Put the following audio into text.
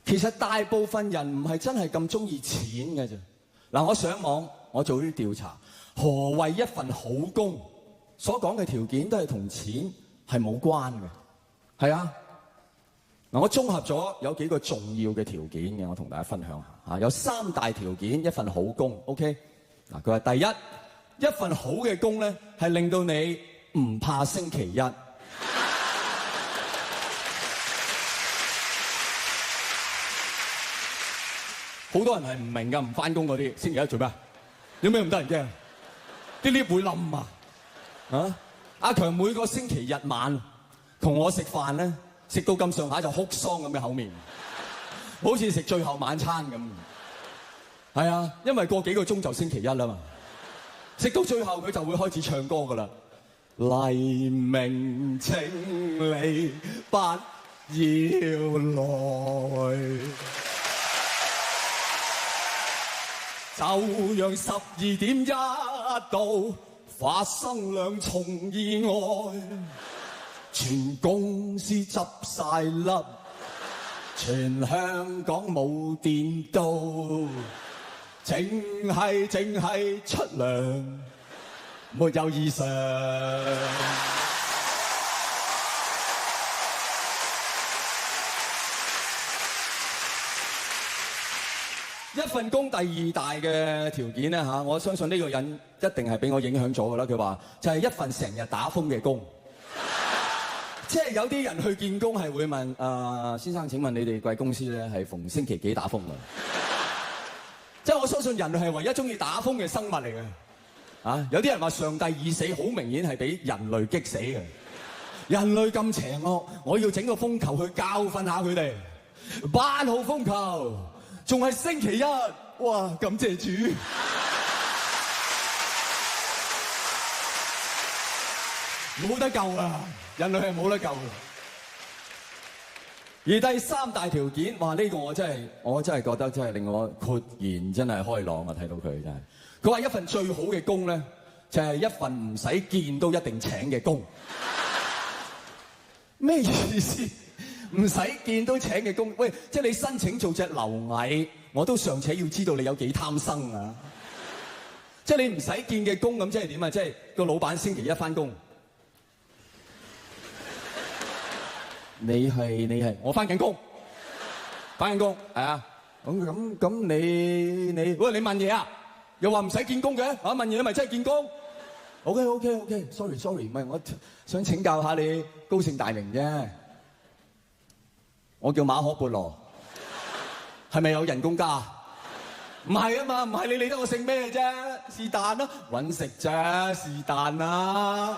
其實大部分人唔係真係咁中意錢嘅啫。嗱，我上網我做啲調查，何謂一份好工？所講嘅條件都係同錢係冇關嘅。係啊，嗱，我綜合咗有幾個重要嘅條件嘅，我同大家分享下嚇。有3大條件一份好工 ，OK？ 嗱，佢話第一份好嘅工咧係令到你唔怕星期一。好多人係唔明㗎，唔返工嗰啲星期一做咩？有咩咁得人驚？啲 lift 會冧啊！啊！阿強每個星期日晚同我食飯咧，食到咁上下就哭喪咁嘅口面，好似食最後晚餐咁。係啊，因為過幾個鐘就星期一啦嘛，食到最後佢就會開始唱歌㗎啦。黎明請你不要來。就讓12點1到發生2重意外，全公司執晒笠，全香港冇電到，淨係出糧沒有異常。一份工第2大嘅條件咧嚇，我相信呢個人一定係俾我影響咗㗎啦。佢話就係一份成日打風嘅工，即係有啲人去見工係會問先生，請問你哋貴公司咧係逢星期幾打風㗎？即係我相信人類係唯一中意打風嘅生物嚟嘅。啊，有啲人話上帝已死，好明顯係俾人類激死嘅。人類咁邪惡，我要整個風球去教訓下佢哋。8號風球。仲係星期一，哇！感謝主，冇得救啊！人類係冇得救嘅。而第3大條件，哇！呢個我真係覺得真係令我豁然真係開朗啊！睇到佢真係，佢話一份最好嘅工咧，就係一份唔使見都一定請嘅工。咩意思？唔使見都請嘅工，喂，即係你申請做隻螻蟻，我都尚且要知道你有幾貪生啊！即係你唔使見嘅工咁，即係點啊？即係個老闆星期一返工，你係我返緊工，係啊？咁你喂，你問嘢啊？又話唔使見工嘅，問嘢你咪真係見工？OK，sorry，唔係我想請教下你高姓大名啫。我叫馬可孛羅，係咪有人工加？唔係啊嘛，唔係你理得我姓咩啫？是但啦，搵食啫，是但啦。